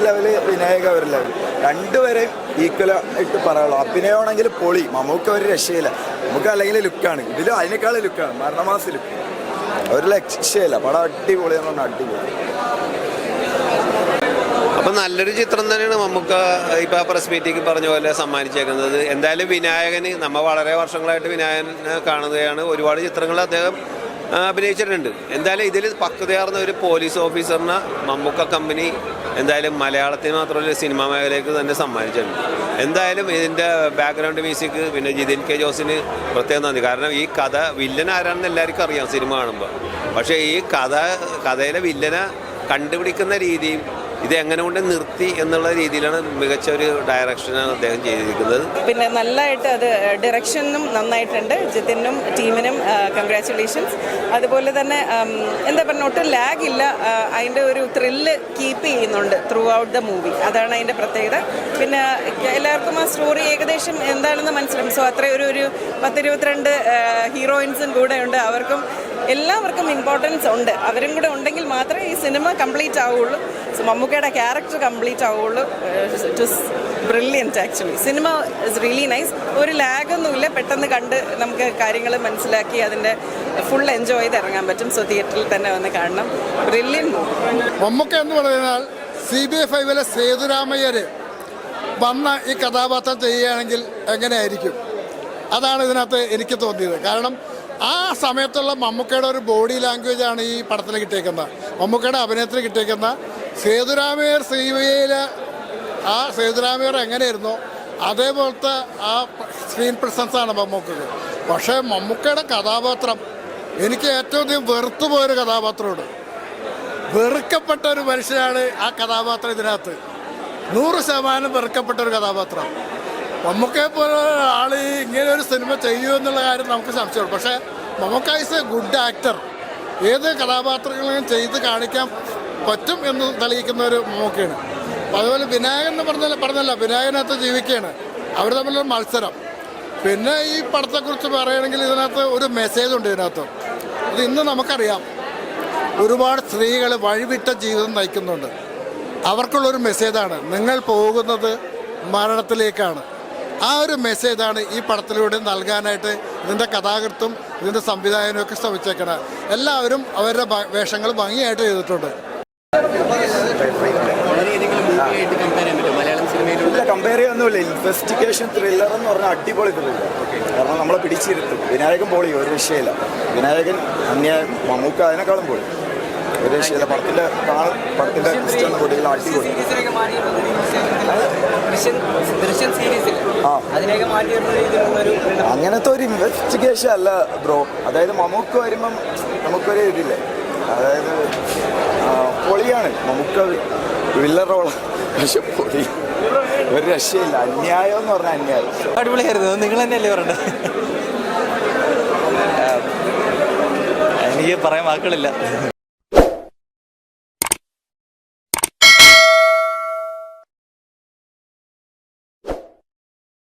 Level, Vinayaka ഒരു level. രണ്ടുപേരെയും equal ആയിട്ട് പറയുള്ളൂ. അഭിനയമാണെങ്കിൽ പൊളി, മമ്മൂക്ക ഒരു രക്ഷയില്ല. നമുക്ക് അല്ലെങ്കിൽ ലുക്കാണ്, ഇതിലും അതിനേക്കാളും ലുക്കാണ്, മരണമാസ ലുക്ക്, ഒരു രക്ഷയില്ല. പടം അടിപൊളി എന്ന് പറഞ്ഞാൽ അടിപൊളി. അപ്പം നല്ലൊരു ചിത്രം തന്നെയാണ് മമ്മൂക്ക ഇപ്പോൾ പ്രസ് മീറ്റിംഗ് പറഞ്ഞ പോലെ സമ്മാനിച്ചേക്കുന്നത്. എന്തായാലും വിനായകന് നമ്മൾ വളരെ വർഷങ്ങളായിട്ട് വിനായകനെ കാണുകയാണ്. ഒരുപാട് ചിത്രങ്ങൾ അദ്ദേഹം അഭിനയിച്ചിട്ടുണ്ട്. എന്തായാലും ഇതിൽ പക്വതയാർന്ന ഒരു പോലീസ് ഓഫീസറിനെ മമ്മൂക്ക കമ്പനി എന്തായാലും മലയാളത്തിന് മാത്രമല്ല സിനിമാ മേഖലയ്ക്ക് തന്നെ സമ്മാനിച്ചിട്ടുണ്ട്. എന്തായാലും ഇതിൻ്റെ ബാക്ക്ഗ്രൗണ്ട് മ്യൂസിക് പിന്നെ ജിതിൻ കെ ജോസിന് പ്രത്യേകം നന്ദി. കാരണം ഈ കഥ വില്ലൻ ആരാണെന്ന് എല്ലാവർക്കും അറിയാം സിനിമ കാണുമ്പോൾ. പക്ഷേ ഈ കഥയിലെ വില്ലനെ കണ്ടുപിടിക്കുന്ന രീതിയും ഇത് എങ്ങനെ കൊണ്ട് നിർത്തി എന്നുള്ള രീതിയിലാണ് മികച്ച ഒരു ഡയറക്ഷനാണ് അദ്ദേഹം ചെയ്തിരിക്കുന്നത്. പിന്നെ നല്ലതായിട്ട് അത് ഡയറക്ഷനും നന്നായിട്ടുണ്ട്. ജിതിനും ടീമിനും കൺഗ്രാറ്റുലേഷൻസ്. അതുപോലെ തന്നെ എന്താ പറയുക, ഒട്ടും ലാഗ് ഇല്ല. അതിൻ്റെ ഒരു ത്രില്ല് കീപ്പ് ചെയ്യുന്നുണ്ട് ത്രൂ ഔട്ട് ദ മൂവി. അതാണ് അതിൻ്റെ പ്രത്യേകത. പിന്നെ എല്ലാവർക്കും ആ സ്റ്റോറി ഏകദേശം എന്താണെന്ന് മനസ്സിലാവും. സോ അത്രയും ഒരു 10-22 ഹീറോയിൻസും കൂടെ ഉണ്ട്. എല്ലാവർക്കും ഇമ്പോർട്ടൻസ് ഉണ്ട്. അവരും കൂടെ ഉണ്ടെങ്കിൽ മാത്രമേ ഈ സിനിമ കംപ്ലീറ്റ് ആവുള്ളൂ. സോ മമ്മൂക്കയുടെ ക്യാരക്ടർ കംപ്ലീറ്റ് ആവുള്ളൂ. It is brilliant actually. Cinema is really nice. ഒരു ലാഗൊന്നുമില്ല. പെട്ടെന്ന് കണ്ട് നമുക്ക് കാര്യങ്ങൾ മനസ്സിലാക്കി അതിൻ്റെ ഫുൾ എൻജോയ് ചെയ്ത് ഇറങ്ങാൻ പറ്റും. സോ തിയേറ്ററിൽ തന്നെ വന്ന് കാണണം. Brilliant movie. മമ്മൂക്ക എന്ന് പറഞ്ഞാൽ CBI 5 സേതുരാമയ്യർ വന്ന ഈ കഥാപാത്രം ചെയ്യുകയാണെങ്കിൽ എങ്ങനെയായിരിക്കും? അതാണ് ഇതിനകത്ത് എനിക്ക് തോന്നിയത്. കാരണം ആ സമയത്തുള്ള മമ്മൂക്കയുടെ ഒരു ബോഡി ലാംഗ്വേജാണ് ഈ പടത്തിൽ കിട്ടിയേക്കുന്നത്. മമ്മൂക്കയുടെ അഭിനയത്തിന് കിട്ടിയേക്കുന്ന സേതുരാമയ്യർ CBIയിൽ ആ സേതുരാമയ്യർ എങ്ങനെയായിരുന്നോ അതേപോലത്തെ ആ സ്ക്രീൻ പ്രസൻസാണ് മമ്മൂക്കക്ക്. പക്ഷേ മമ്മൂക്കയുടെ കഥാപാത്രം എനിക്ക് ഏറ്റവും അധികം വെറുത്തുപോയൊരു കഥാപാത്രമുണ്ട്. വെറുക്കപ്പെട്ട ഒരു മനുഷ്യനാണ് ആ കഥാപാത്രം. ഇതിനകത്ത് 100% വെറുക്കപ്പെട്ട ഒരു കഥാപാത്രം. മമ്മൂക്കയെ പോലെ ആൾ ഇങ്ങനെ ഒരു സിനിമ ചെയ്യുമോ എന്നുള്ള കാര്യം നമുക്ക് സംശയമുള്ളൂ. പക്ഷേ Mammookka is a good actor. ഏത് കഥാപാത്രങ്ങളും ചെയ്ത് കാണിക്കാൻ പറ്റും എന്ന് തെളിയിക്കുന്ന ഒരു മമ്മൂക്കയാണ്. അതുപോലെ വിനായകൻ എന്ന് പറഞ്ഞല്ല വിനായകനകത്ത് ജീവിക്കുകയാണ്. അവർ തമ്മിലൊരു മത്സരം. പിന്നെ ഈ പടത്തെക്കുറിച്ച് പറയുകയാണെങ്കിൽ ഇതിനകത്ത് ഒരു മെസ്സേജ് ഉണ്ട്. ഇതിനകത്ത് അത് ഇന്ന് നമുക്കറിയാം, ഒരുപാട് സ്ത്രീകൾ വഴിവിട്ട ജീവിതം നയിക്കുന്നുണ്ട്. അവർക്കുള്ളൊരു മെസ്സേജാണ്, നിങ്ങൾ പോകുന്നത് മരണത്തിലേക്കാണ്. ആ ഒരു മെസ്സേജാണ് ഈ പടത്തിലൂടെ നൽകാനായിട്ട് ഇതിൻ്റെ കഥാകൃത്തും ഇതിൻ്റെ സംവിധായകനും ഒക്കെ ശ്രമിച്ചേക്കണം. എല്ലാവരും അവരുടെ വേഷങ്ങൾ ഭംഗിയായിട്ട് ചെയ്തിട്ടുണ്ട്. കമ്പയർ ചെയ്യാനൊന്നുമില്ല. ഇൻവെസ്റ്റിഗേഷൻ ത്രില്ലർ എന്ന് പറഞ്ഞാൽ അടിപൊളി ത്രില്ലർ. കാരണം നമ്മളെ പിടിച്ചിരുത്തും. വിനായകൻ പൊളി, ഒരു വിഷയമില്ല. വിനായകൻ മമ്മൂക്ക അതിനേക്കാളും പൊളി, ഒരു വിഷയമില്ല. പടത്തിൻ്റെ ക്രിസ്ത്യൻ പൊടികൾ അടിപൊളി. അങ്ങനത്തെ ഒരു ഇൻവെസ്റ്റിഗേഷൻ അല്ല ബ്രോ. അതായത് മമ്മൂക്ക വരുമ്പം നമുക്കൊരു ഇതില്ലേ, അതായത് പൊളിയാണ് മമ്മൂക്ക വില്ലൻ റോള്. പക്ഷെ പൊളി, ഒരു രക്ഷയില്ല. അന്യായം എന്ന് പറഞ്ഞാൽ അന്യായം. അടിപൊളിയായിരുന്നു. നിങ്ങൾ തന്നെയല്ലേ പറയണ്ടത്? എനിക്ക് പറയാൻ വാക്കുകളില്ല.